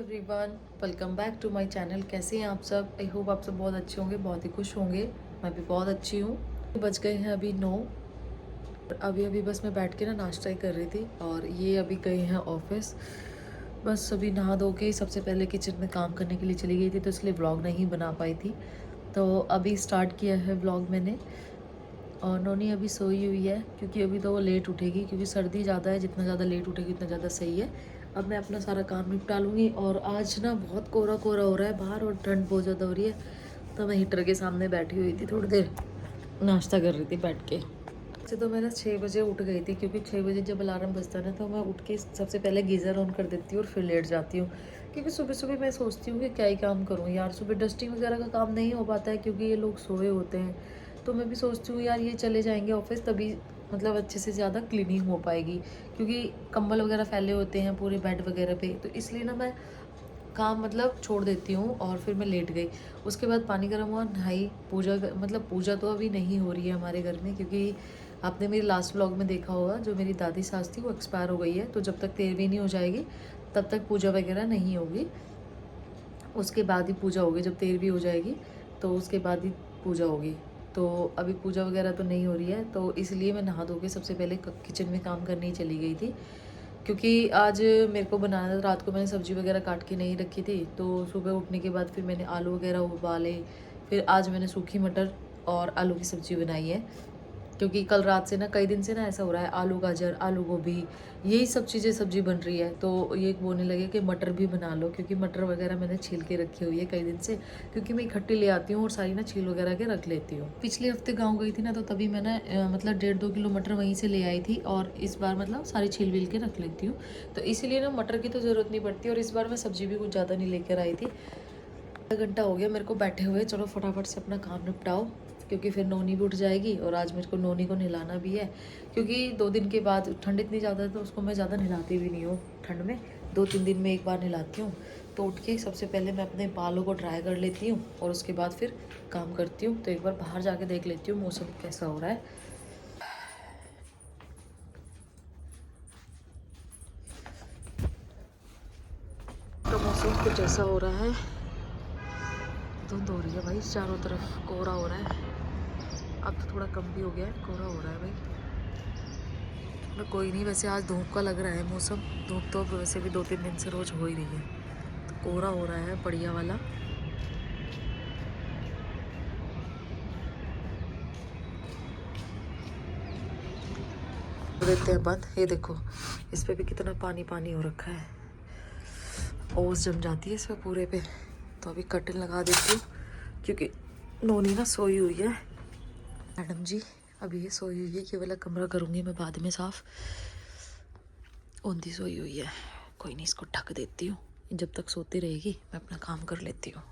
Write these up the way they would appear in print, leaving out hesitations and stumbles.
Everyone, welcome back to my channel. कैसे हैं आप सब? आई होप आप सब बहुत अच्छे होंगे, बहुत ही खुश होंगे। मैं भी बहुत अच्छी हूँ। बज गए हैं अभी 9। अभी अभी बस मैं बैठ के ना नाश्ता ही कर रही थी और ये अभी गए हैं ऑफिस। बस अभी नहा धो के सबसे पहले किचन में काम करने के लिए चली गई थी, तो इसलिए व्लॉग नहीं बना पाई थी। तो अभी स्टार्ट किया है व्लॉग मैंने। और नोनी अभी सोई हुई है क्योंकि अभी तो वो लेट उठेगी, क्योंकि सर्दी ज़्यादा है। जितना ज़्यादा लेट उठेगी उतना ज़्यादा सही है। अब मैं अपना सारा काम निपटा लूँगी। और आज ना बहुत कोहरा कोहरा हो रहा है बाहर और ठंड बहुत ज़्यादा हो रही है। तो मैं हीटर के सामने बैठी हुई थी, थोड़ी देर नाश्ता कर रही थी बैठ के। वैसे तो मैं ना 6 बजे उठ गई थी, क्योंकि 6 बजे जब अलार्म बजता है ना तो मैं उठ के सबसे पहले गीज़र ऑन कर देती हूँ और फिर लेट जाती हूँ। क्योंकि सुबह सुबह मैं सोचती हूँ कि क्या ही काम करूँ यार, सुबह डस्टिंग वगैरह का काम नहीं हो पाता है क्योंकि ये लोग सोए होते हैं। तो मैं भी सोचती हूँ यार ये चले जाएंगे ऑफिस, तभी मतलब अच्छे से ज़्यादा क्लीनिंग हो पाएगी, क्योंकि कंबल वगैरह फैले होते हैं पूरे बेड वगैरह पे। तो इसलिए ना मैं काम मतलब छोड़ देती हूँ और फिर मैं लेट गई। उसके बाद पानी गर्म हुआ, नहाई, पूजा मतलब पूजा तो अभी नहीं हो रही है हमारे घर में, क्योंकि आपने मेरे लास्ट व्लॉग में देखा होगा जो मेरी दादी सास थी वो एक्सपायर हो गई है। तो जब तक 13वीं नहीं हो जाएगी तब तक पूजा वगैरह नहीं होगी। उसके बाद ही पूजा होगी, जब 13वीं हो जाएगी तो उसके बाद ही पूजा होगी। तो अभी पूजा वगैरह तो नहीं हो रही है, तो इसलिए मैं नहा धो के सबसे पहले किचन में काम करने ही चली गई थी। क्योंकि आज मेरे को बनाना था, रात को मैंने सब्ज़ी वगैरह काट के नहीं रखी थी, तो सुबह उठने के बाद फिर मैंने आलू वगैरह उबाले। फिर आज मैंने सूखी मटर और आलू की सब्ज़ी बनाई है, क्योंकि कल रात से ना कई दिन से ना ऐसा हो रहा है, आलू गाजर आलू गोभी यही सब चीज़ें सब्ज़ी बन रही है। तो ये बोलने लगे कि मटर भी बना लो, क्योंकि मटर वगैरह मैंने छील के रखी हुई है कई दिन से, क्योंकि मैं इकट्ठी ले आती हूँ और सारी ना छील वगैरह के रख लेती हूँ। पिछले हफ्ते गाँव गई थी ना, तो तभी मैंने मतलब 1.5-2 किलो मटर वहीं से ले आई थी, और इस बार मतलब सारी छील विल के रख लेती हूँ। तो इसीलिए ना मटर की तो ज़रूरत नहीं पड़ती। और इस बार मैं सब्ज़ी भी कुछ ज़्यादा नहीं लेकर आई थी। आधा घंटा हो गया मेरे को बैठे हुए, चलो फटाफट से अपना काम निपटाओ, क्योंकि फिर नोनी भी उठ जाएगी। और आज मेरे को नोनी को नहलाना भी है, क्योंकि 2 दिन के बाद ठंड इतनी ज़्यादा है तो उसको मैं ज़्यादा नहलाती भी नहीं हूँ ठंड में। 2-3 दिन में एक बार नहलाती हूँ। तो उठ के सबसे पहले मैं अपने बालों को ड्राई कर लेती हूँ और उसके बाद फिर काम करती हूँ। तो एक बार बाहर जाके देख लेती हूँ मौसम कैसा हो रहा है। तो मौसम कुछ ऐसा हो रहा है, धुंध हो रही है भाई, चारों तरफ कोहरा हो रहा है। अब तो थोड़ा कम भी हो गया है, कोहरा हो रहा है भाई। तो कोई नहीं, वैसे आज धूप का लग रहा है मौसम। धूप तो अब वैसे भी 2-3 दिन से रोज हो ही रही है। तो कोहरा हो रहा है बढ़िया वाला। देते हैं बंद। ये देखो इस पे भी कितना पानी पानी हो रखा है, ओस जम जाती है इसमें पूरे पे। तो अभी कर्टन लगा देती हूँ, क्योंकि नोनी ना सोई हुई है। मैडम जी अभी ये सोई हुई है, ये वाला कमरा करूँगी मैं बाद में साफ। ओंधी सोई हुई है, कोई नहीं, इसको ढक देती हूँ। जब तक सोती रहेगी मैं अपना काम कर लेती हूँ।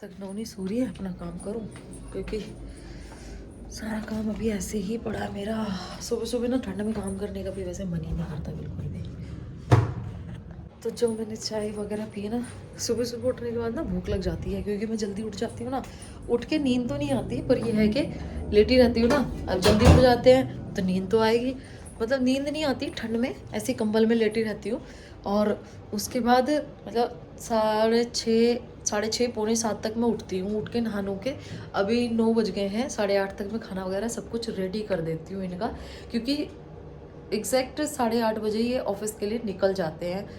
तक नोनी सो रही है, अपना काम करूँ, क्योंकि सारा काम अभी ऐसे ही पड़ा है मेरा। सुबह सुबह ना ठंड में काम करने का भी वैसे मन ही नहीं करता बिल्कुल भी। तो जो मैंने चाय वगैरह पी ना, सुबह सुबह उठने के बाद ना भूख लग जाती है, क्योंकि मैं जल्दी उठ जाती हूँ ना। उठ के नींद तो नहीं आती, पर यह है कि लेटी रहती हूँ ना। अब जल्दी उठ जाते हैं तो नींद तो आएगी, मतलब नींद नहीं आती ठंड में, ऐसी कंबल में लेटी रहती हूँ। और उसके बाद मतलब 6:30 पौने 7 तक मैं उठती हूँ। उठ के नहा नो के अभी 9 बज गए हैं, 8:30 तक मैं खाना वगैरह सब कुछ रेडी कर देती हूँ इनका, क्योंकि एग्जैक्ट 8:30 बजे ये ऑफिस के लिए निकल जाते हैं।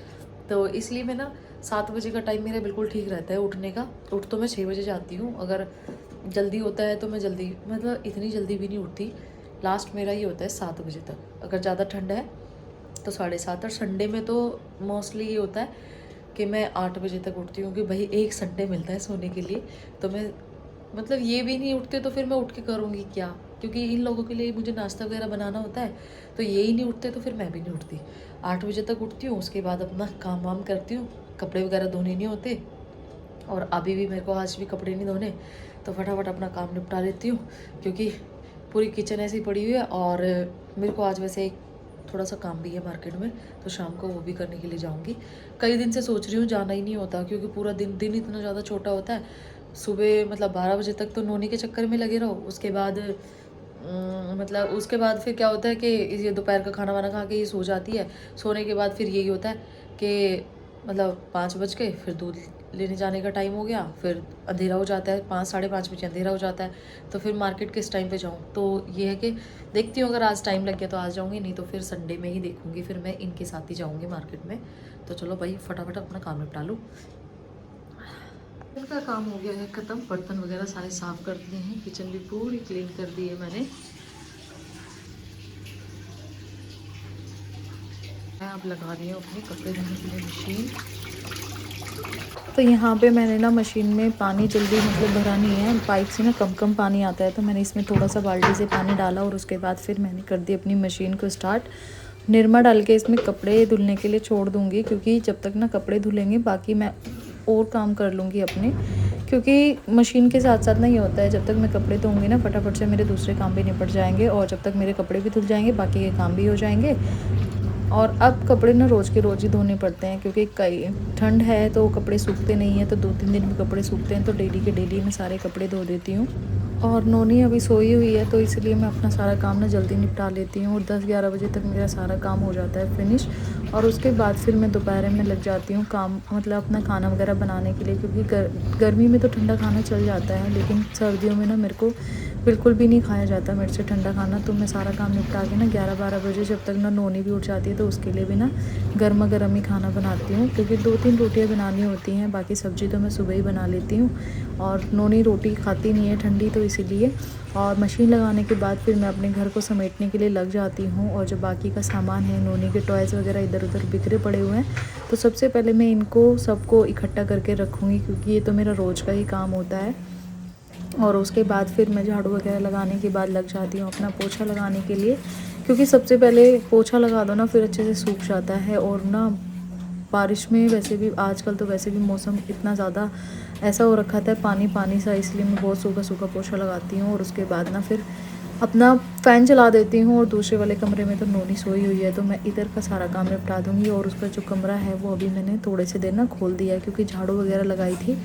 तो इसलिए मैं ना 7 बजे का टाइम मेरा बिल्कुल ठीक रहता है उठने का। उठ तो मैं 6 बजे जाती हूँ, अगर जल्दी होता है तो मैं जल्दी, मतलब इतनी जल्दी भी नहीं उठती। लास्ट मेरा ये होता है 7 बजे तक। अगर ज़्यादा ठंड है तो 7:30। और संडे में तो मोस्टली ये होता है कि मैं 8 बजे तक उठती हूँ, कि भाई एक संडे मिलता है सोने के लिए। तो मैं मतलब ये भी नहीं उठते तो फिर मैं उठ के करूँगी क्या, क्योंकि इन लोगों के लिए मुझे नाश्ता वगैरह बनाना होता है। तो ये ही नहीं उठते तो फिर मैं भी नहीं उठती। 8 बजे तक उठती हूँ, उसके बाद अपना काम वाम करती हूँ। कपड़े वगैरह धोने नहीं होते, और अभी भी मेरे को आज भी कपड़े नहीं धोने, तो फटाफट अपना काम निपटा लेती हूँ, क्योंकि पूरी किचन ऐसी पड़ी हुई है। और मेरे को आज वैसे एक थोड़ा सा काम भी है मार्केट में, तो शाम को वो भी करने के लिए जाऊँगी। कई दिन से सोच रही हूँ, जाना ही नहीं होता, क्योंकि पूरा दिन दिन इतना ज़्यादा छोटा होता है। सुबह मतलब 12 बजे तक तो नोनी के चक्कर में लगे रहो, उसके बाद मतलब उसके बाद फिर क्या होता है कि ये दोपहर का खाना वाना खा के ये सो जाती है। सोने के बाद फिर यही होता है कि मतलब 5 बज गए, फिर दूध लेने जाने का टाइम हो गया, फिर अंधेरा हो जाता है, 5 साढ़े 5 बजे अंधेरा हो जाता है, तो फिर मार्केट किस टाइम पे जाऊँ। तो ये है कि देखती हूँ, अगर आज टाइम लग गया तो आज जाऊँगी, नहीं तो फिर संडे में ही देखूँगी, फिर मैं इनके साथ ही जाऊँगी मार्केट में। तो चलो भाई फटाफट अपना काम निपटा लूँ। इनका काम हो गया है ख़त्म, बर्तन वगैरह सारे साफ़ कर दिए हैं, किचन भी पूरी क्लीन कर दी है मैंने। मैं अब लगा रही हूँ अपने कपड़े धोने के लिए मशीन। तो यहाँ पे मैंने ना मशीन में पानी जल्दी मतलब भरा नहीं है, पाइप से ना कम कम पानी आता है, तो मैंने इसमें थोड़ा सा बाल्टी से पानी डाला और उसके बाद फिर मैंने कर दी अपनी मशीन को स्टार्ट। निरमा डाल के इसमें कपड़े धुलने के लिए छोड़ दूँगी, क्योंकि जब तक ना कपड़े धुलेंगे बाकी मैं और काम कर लूँगी अपने, क्योंकि मशीन के साथ साथ ना ये होता है, जब तक मैं कपड़े धोऊँगी ना फटाफट से मेरे दूसरे काम भी निपट जाएंगे, और जब तक मेरे कपड़े भी धुल जाएंगे बाकी के काम भी हो जाएंगे। और अब कपड़े ना रोज़ के रोज़ ही धोने पड़ते हैं, क्योंकि कई ठंड है तो कपड़े सूखते नहीं हैं, तो 2-3 दिन में कपड़े सूखते हैं, तो डेली के डेली मैं सारे कपड़े धो देती हूँ। और नोनी अभी सोई हुई है, तो इसलिए मैं अपना सारा काम ना जल्दी निपटा लेती हूँ, और 10-11 बजे तक मेरा सारा काम हो जाता है फिनिश। और उसके बाद फिर मैं दोपहर में लग जाती हूँ काम, मतलब अपना खाना वगैरह बनाने के लिए, क्योंकि गर्मी में तो ठंडा खाना चल जाता है, लेकिन सर्दियों में ना मेरे को बिल्कुल भी नहीं खाया जाता मेरे से ठंडा खाना। तो मैं सारा काम निपटा के ना 11-12 बजे, जब तक ना नोनी भी उठ जाती है, तो उसके लिए भी ना गर्मा गर्म ही खाना बनाती हूँ, क्योंकि 2-3 रोटियाँ बनानी होती हैं, बाकी सब्ज़ी तो मैं सुबह ही बना लेती हूँ। और नोनी रोटी खाती नहीं है ठंडी, तो इसीलिए। और मशीन लगाने के बाद फिर मैं अपने घर को समेटने के लिए लग जाती हूँ, और जो बाकी का सामान है, नोनी के टॉयज़ वगैरह इधर उधर बिखरे पड़े हुए हैं, तो सबसे पहले मैं इनको सबको इकट्ठा करके रखूँगी, क्योंकि ये तो मेरा रोज़ का ही काम होता है। और उसके बाद फिर मैं झाड़ू वगैरह लगाने के बाद लग जाती हूँ अपना पोछा लगाने के लिए, क्योंकि सबसे पहले पोछा लगा दो ना, फिर अच्छे से सूख जाता है। और ना बारिश में वैसे भी आजकल तो वैसे भी मौसम इतना ज़्यादा ऐसा हो रखा था पानी पानी सा, इसलिए मैं बहुत सूखा सूखा पोछा लगाती हूँ। और उसके बाद ना फिर अपना फ़ैन चला देती हूँ, और दूसरे वाले कमरे में तो नोनी सोई हुई है, तो मैं इधर का सारा काम निपटा दूँगी। और उसका जो कमरा है वो अभी मैंने थोड़े से देर ना खोल दिया है, क्योंकि झाड़ू वगैरह लगाई थी,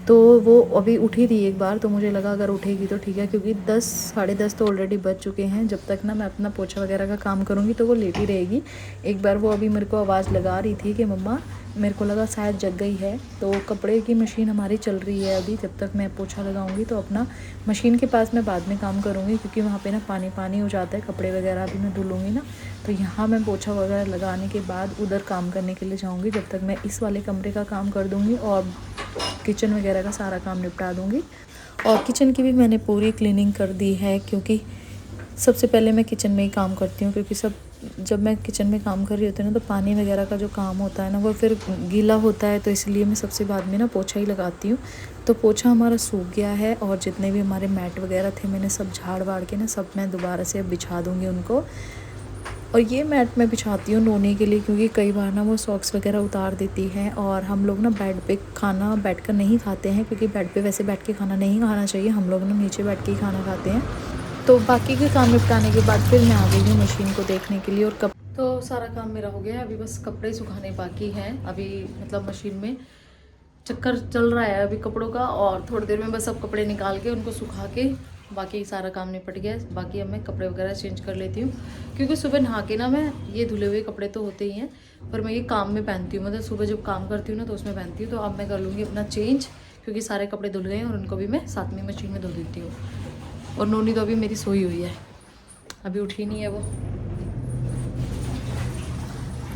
तो वो अभी उठी थी एक बार, तो मुझे लगा अगर उठेगी तो ठीक है, क्योंकि 10 साढ़े 10 तो ऑलरेडी बज चुके हैं। जब तक ना मैं अपना पोछा वगैरह का काम करूँगी तो वो लेटी रहेगी। एक बार वो अभी मेरे को आवाज़ लगा रही थी कि मम्मा, मेरे को लगा शायद जग गई है। तो कपड़े की मशीन हमारी चल रही है अभी, जब तक मैं पोछा लगाऊंगी तो अपना मशीन के पास मैं बाद में काम करूँगी, क्योंकि वहाँ पे ना पानी पानी हो जाता है, कपड़े वगैरह भी मैं धुलूँगी ना, तो यहाँ मैं पोछा वगैरह लगाने के बाद उधर काम करने के लिए जाऊँगी। जब तक मैं इस वाले कमरे का काम कर दूँगी और किचन वगैरह का सारा काम निपटा दूँगी। और किचन की भी मैंने पूरी क्लीनिंग कर दी है, क्योंकि सबसे पहले मैं किचन में ही काम करती हूँ, क्योंकि जब मैं किचन में काम कर रही होती हूँ ना, तो पानी वगैरह का जो काम होता है ना वो फिर गीला होता है, तो इसलिए मैं सबसे बाद में ना पोछा ही लगाती हूँ। तो पोछा हमारा सूख गया है, और जितने भी हमारे मैट वगैरह थे मैंने सब झाड़ वाड़ के ना सब मैं दोबारा से अब बिछा दूँगी उनको। और ये मैट मैं बिछाती हूँ नोनी के लिए, क्योंकि कई बार ना वो सॉक्स वगैरह उतार देती है, और हम लोग ना बेड पे खाना बैठ कर नहीं खाते हैं, क्योंकि बेड पे वैसे बैठ के खाना नहीं खाना चाहिए, हम लोग ना नीचे बैठ के ही खाना खाते हैं। तो बाकी के काम निपटाने के बाद फिर मैं आ गई हूँ मशीन को देखने के लिए। और तो सारा काम मेरा हो गया है, अभी बस कपड़े सुखाने बाकी हैं। अभी मतलब मशीन में चक्कर चल रहा है अभी कपड़ों का, और थोड़ी देर में बस अब कपड़े निकाल के उनको सुखा के बाकी सारा काम निपट गया है। बाकी अब मैं कपड़े वगैरह चेंज कर लेती हूँ, क्योंकि सुबह नहा के ना मैं ये धुले हुए कपड़े तो होते ही हैं, पर मैं ये काम में पहनती हूँ, मतलब सुबह जब काम करती हूँ ना तो उसमें पहनती हूँ। तो अब मैं कर लूँगी अपना चेंज, क्योंकि सारे कपड़े धुल गए हैं, और उनको भी मैं साथ में मशीन में धो देती हूँ। और नोनी तो अभी मेरी सोई हुई है, अभी उठी नहीं है वो।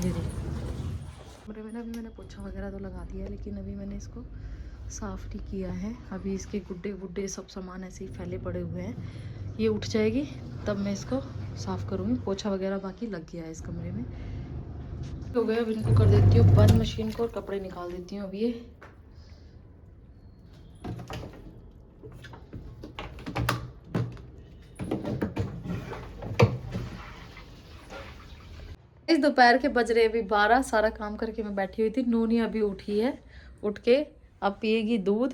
दीदी कमरे में ना अभी मैंने पोछा वगैरह तो लगा दिया है, लेकिन अभी मैंने इसको साफ़ नहीं किया है। अभी इसके गुड्डे गुड्डे सब सामान ऐसे ही फैले पड़े हुए हैं, ये उठ जाएगी तब मैं इसको साफ़ करूँगी। पोछा वगैरह बाकी लग गया है इस कमरे में। हो गया, अब इनको कर देती हूँ बंद मशीन को, और कपड़े निकाल देती हूँ अब ये। इस दोपहर के बज रहे अभी 12, सारा काम करके मैं बैठी हुई थी। नूनी अभी उठी है, उठ के अब पिएगी दूध।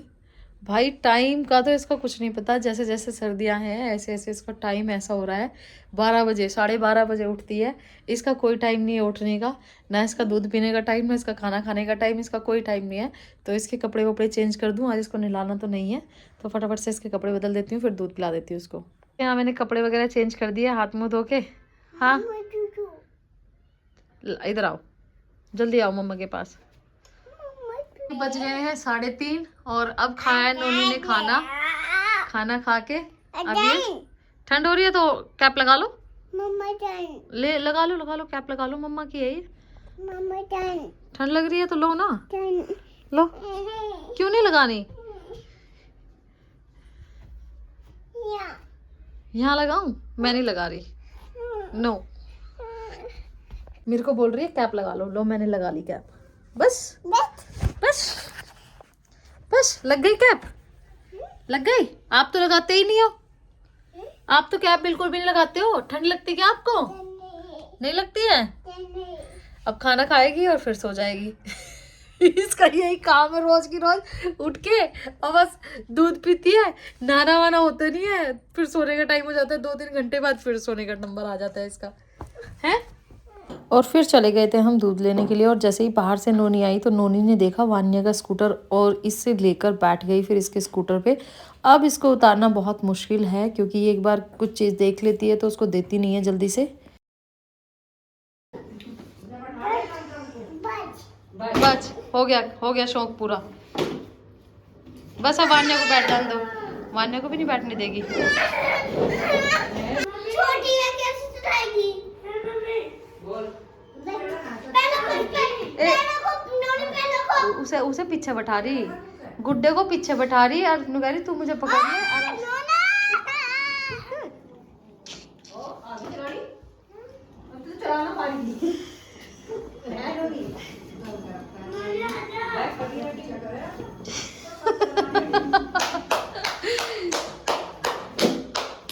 भाई टाइम का तो इसका कुछ नहीं पता, जैसे जैसे सर्दियां हैं ऐसे ऐसे इसका टाइम ऐसा हो रहा है। 12 बजे 12:30 बजे उठती है, इसका कोई टाइम नहीं है उठने का, ना इसका दूध पीने का टाइम, ना इसका खाना खाने का टाइम, इसका कोई टाइम नहीं है। तो इसके कपड़े वपड़े चेंज कर दूँ, आज इसको नहलाना तो नहीं है, तो फटाफट से इसके कपड़े बदल देती हूँ, फिर दूध पिला देती हूँ उसको। यहाँ मैंने कपड़े वगैरह चेंज कर दिए, हाथ मुँह धो के। हाँ इधर आओ, जल्दी आओ मम्मा के पास। बज गए हैं 3:30 और अब खाया नोनी ने खाना। खाना खा के अब ये ठंड हो रही है तो कैप लगा लो ले, लगा लो कैप लगा लो, मम्मा की है ये। ठंड लग रही है तो लो ना, लो। क्यों नहीं लगानी? यहाँ लगाऊं? मैं नहीं लगा रही, नो। मेरे को बोल रही है कैप लगा लो, लो मैंने लगा ली कैप। बस बस बस लग गई कैप, लग गई। आप तो लगाते ही नहीं हो, आप तो कैप बिल्कुल भी नहीं लगाते हो। ठंड लगती क्या आपको? नहीं लगती है। अब खाना खाएगी और फिर सो जाएगी। इसका यही काम है रोज की रोज, उठ के और बस दूध पीती है, नहाना वाना होता नहीं है, फिर सोने का टाइम हो जाता है, 2-3 घंटे बाद फिर सोने का नंबर आ जाता है इसका, है। और फिर चले गए थे हम दूध लेने के लिए, और जैसे ही बाहर से नोनी आई तो नोनी ने देखा वान्या का स्कूटर और इससे लेकर बैठ गई फिर इसके स्कूटर पे। अब इसको उतारना बहुत मुश्किल है क्योंकि ये एक बार कुछ चीज़ देख लेती है तो उसको देती नहीं है जल्दी से। बस हो गया शौक पूरा। बस अब वान्या को बैठ डाल दो, वान्या को भी नहीं बैठने देगी। छोटी है कैसे चलाएगी? उसे पीछे बैठा रही, गुड्डे को पीछे बैठा रही और कह रही तू मुझे पकड़ ले।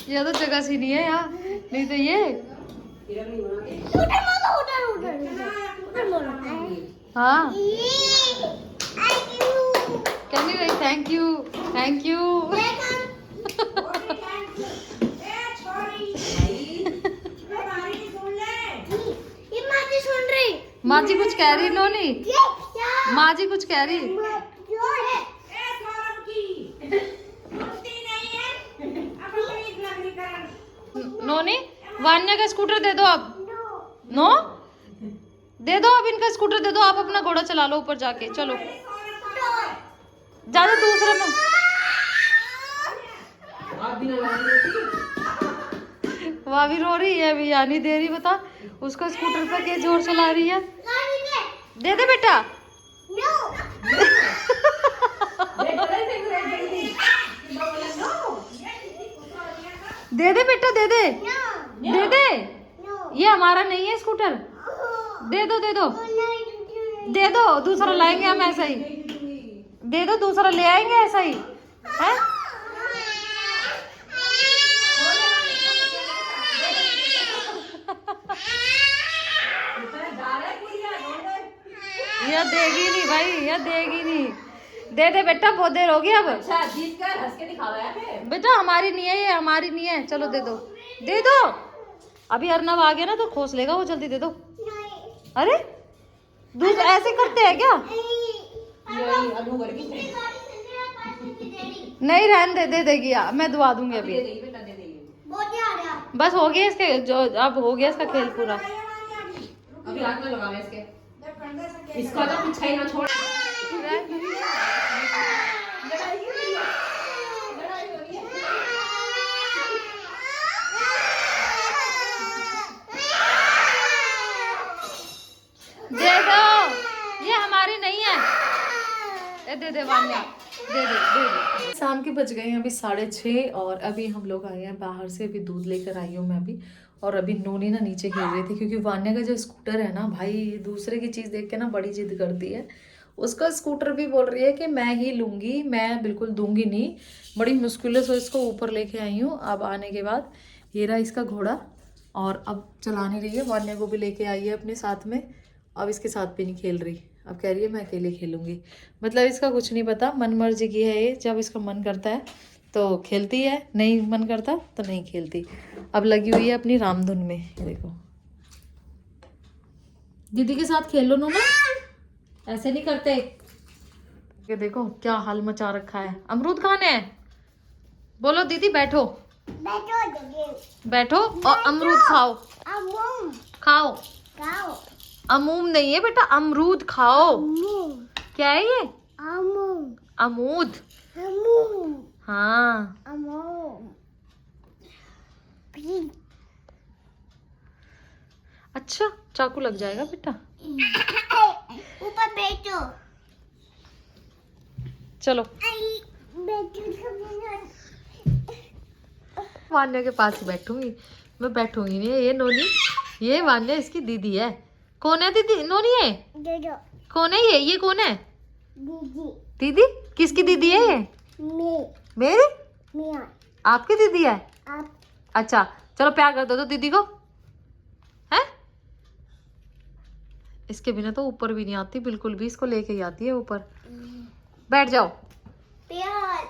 ये तो जगह सी नहीं है यार, नहीं तो ये हाँ क्या नहीं रही। Thank you thank you. माँ जी कुछ कह रही नोनी, माँ जी कुछ कह रही। नोनी वान्या का स्कूटर दे दो अब, नो दे दो अब, इनका स्कूटर दे दो आप, अपना घोड़ा चला लो ऊपर जाके। चलो ज्यादा दूसरे में वह भी रो रही है, अभी यानी दे रही। बता उसका स्कूटर पे के जोर चला रही है। दे दे बेटा। दे दे बेटा, दे दे दे दे। ये हमारा नहीं है स्कूटर, दे दो दे दो दे दो, दूसरा लाएंगे हम ऐसा ही। दे दो दूसरा ले आएंगे ऐसा ही है। यह देगी नहीं भाई, यह देगी नहीं। दे दे बेटा, बहुत देर होगी अब। अच्छा जीत कर हंस के दिखा रहा है बेटा, हमारी नहीं है ये, हमारी नहीं है। चलो दे दो दे दो। अभी अर्नब आ गया ना तो खोस लेगा वो, जल्दी दे दो। अरे दूध ऐसे करते हैं क्या? नहीं रहने दे देगी, मैं दुआ दूंगी अभी। बस हो गया इसके जो, अब हो गया इसका खेल पूरा। अभी हाथ में लगा ले इसके, इसका तो पीछा ही ना छोड़। दे दो, ये हमारी नहीं है। दे दे वान्या, दे दे। शाम के बज गए हैं अभी 6:30 और अभी हम लोग आए हैं बाहर से। अभी दूध लेकर आई हूँ मैं भी, और अभी नोनी ना नीचे खेल रही थी क्योंकि वान्या का जो स्कूटर है ना भाई, दूसरे की चीज़ देख के ना बड़ी जिद करती है। उसका स्कूटर भी बोल रही है कि मैं ही लूँगी, मैं बिल्कुल दूंगी नहीं। बड़ी मुश्किल से इसको ऊपर लेके आई हूँ। अब आने के बाद ये रहा इसका घोड़ा, और अब चला नहीं रही है। वान्या को भी लेके आई है अपने साथ में, अब इसके साथ भी नहीं खेल रही। अब कह रही है मैं अकेले खेलूँगी। मतलब इसका कुछ नहीं पता, मन मर्जी की है ये। जब इसका मन करता है तो खेलती है, नहीं मन करता तो नहीं खेलती। अब लगी हुई है अपनी रामधुन में। ये देखो, दीदी के साथ खेलो ना, ऐसे नहीं करते। ये देखो क्या हाल मचा रखा है। अमरूद खाने हैं, बोलो दीदी बैठो बैठो और अमरूद खाओ। खाओ खाओ। अमूम नहीं है बेटा, अमरूद खाओ। क्या है ये? अमूद। अमूल हाँ अमूल अच्छा, चाकू लग जाएगा बेटा। ऊपर बैठो। चलो वान्या के पास ही बैठूंगी मैं, बैठूंगी नहीं। ये नोनी, ये वान्या इसकी दीदी है। कौन है दीदी? नोनी है। दीदी कौन है ये कौन है? दीदी दीदी? किसकी दीदी है ये? मेरी? मियाँ आपकी दीदी है? आप अच्छा चलो प्यार कर दो तो दीदी को, है? इसके बिना तो ऊपर भी नहीं आती बिल्कुल भी, इसको लेके ही आती है ऊपर। बैठ जाओ। प्यार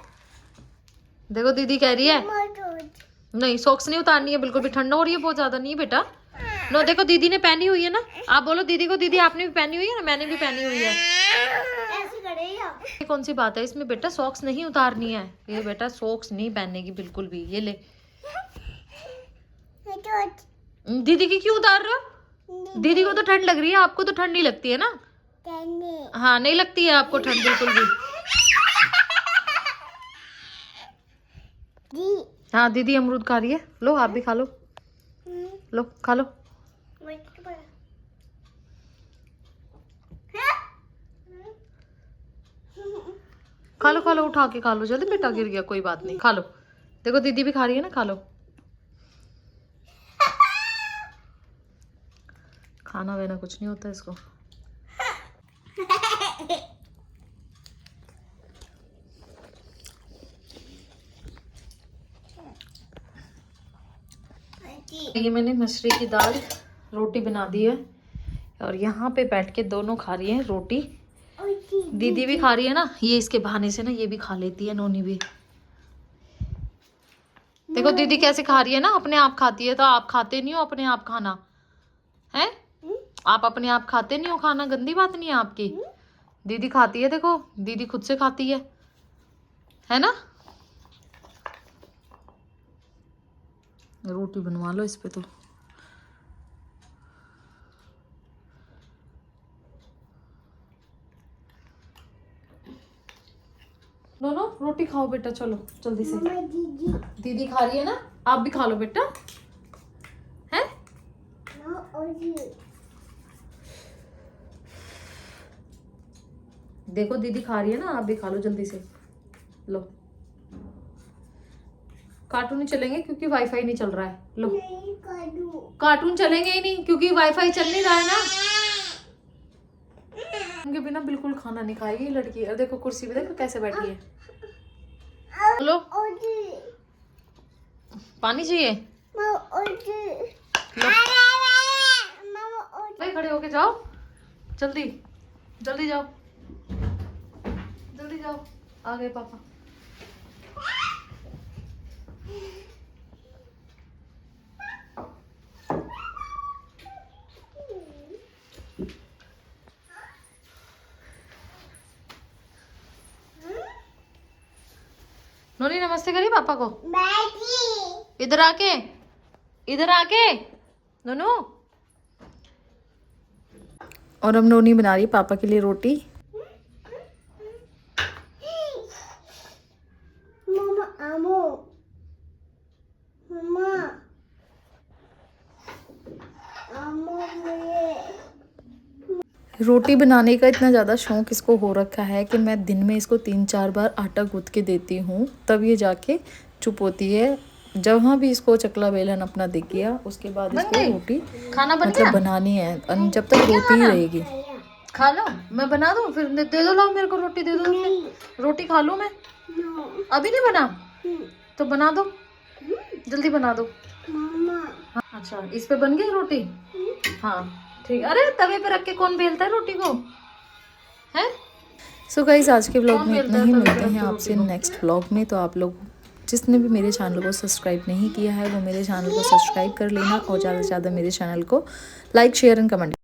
देखो दीदी कह रही है मदद नहीं, सॉक्स नहीं उतारनी है बिल्कुल भी, ठंडा हो रही है बहुत ज्यादा। नहीं बेटा, नो देखो दीदी ने पहनी हुई है ना, आप बोलो दीदी को, दीदी आपने भी पहनी हुई है ना, मैंने भी पहनी हुई है। ऐसे करेगा। ये कौन सी बात है इसमें बेटा, सॉक्स नहीं उतारनी है। ये बेटा सॉक्स नहीं पहनने की बिल्कुल भी। ये ले दीदी की क्यों उतार रहे हो? दीदी को तो ठंड लग रही है, आपको तो ठंड नहीं लगती है ना? हाँ नहीं लगती है आपको ठंड बिल्कुल भी। हाँ दीदी अमरूद खा रही है, लो आप भी खा लो, लो खा लो। खा लो उठा के खा लो जल्दी बेटा, गिर गया कोई बात नहीं, खा लो। देखो दीदी भी खा रही है ना, खा लो। खाना वेना कुछ नहीं होता इसको। ये मैंने मछली की दाल रोटी बना दी है, और यहाँ पे बैठ के दोनों खा रही हैं रोटी। दीदी भी खा रही है ना, ये इसके बहाने से ना ये भी खा लेती है, नोनी भी। देखो दीदी कैसे खा रही है ना, अपने आप खाती है। तो आप खाते नहीं हो अपने आप खाना, है? आप अपने आप खाते नहीं हो खाना, गंदी बात नहीं है आपकी। दीदी खाती है, देखो दीदी खुद से खाती है ना? रोटी बनवा लो इस पे तो। दोनों रोटी खाओ बेटा, चलो जल्दी से। दीदी खा रही है ना, आप भी खा लो बेटा, है? देखो दीदी खा रही है ना, आप भी खा लो जल्दी से, लो। कार्टून ही चलेंगे क्योंकि वाईफाई नहीं चल रहा है, लो। कार्टून चलेंगे ही नहीं क्योंकि वाईफाई चल नहीं रहा है ना। उनके बिना बिल्कुल खाना नहीं खाएगी लड़की। और देखो कुर्सी पे देखो कैसे बैठी है, लो। पानी चाहिए, लो। भाई खड़े होके जाओ, जल्दी जल्दी जाओ, जल्दी जाओ। आ गए पापा। नोनी नमस्ते करिए पापा को, इधर आके, इधर आके नोनू। और अब नोनी बना रही है पापा के लिए रोटी। रोटी बनाने का इतना ज़्यादा शौक इसको हो रखा है कि मैं दिन में इसको 3-4 बार आटा गूंथ के देती हूँ, तब ये जाके चुप होती है। जहाँ भी इसको चकला बेलन अपना दिख गया, उसके बाद इसको रोटी खाना बन मतलब बनानी है, जब तक रोटी ही रहेगी। खा लो, मैं बना दूँ फिर? दे दो, लाओ मेरे को रोटी दे दो, रोटी खा लूँ मैं। अभी नहीं बना तो बना दो, जल्दी बना दो। हाँ, अच्छा इस पे बन गई रोटी? हाँ ठीक। अरे तवे पे रख के कौन बेलता है रोटी को, है? सो गाइस आज के व्लॉग में इतना ही, मिलते हैं आपसे नेक्स्ट व्लॉग में। तो आप लोग जिसने भी मेरे चैनल को सब्सक्राइब नहीं किया है वो मेरे चैनल को सब्सक्राइब कर लेना, और ज़्यादा से ज़्यादा मेरे चैनल को लाइक शेयर एंड कमेंट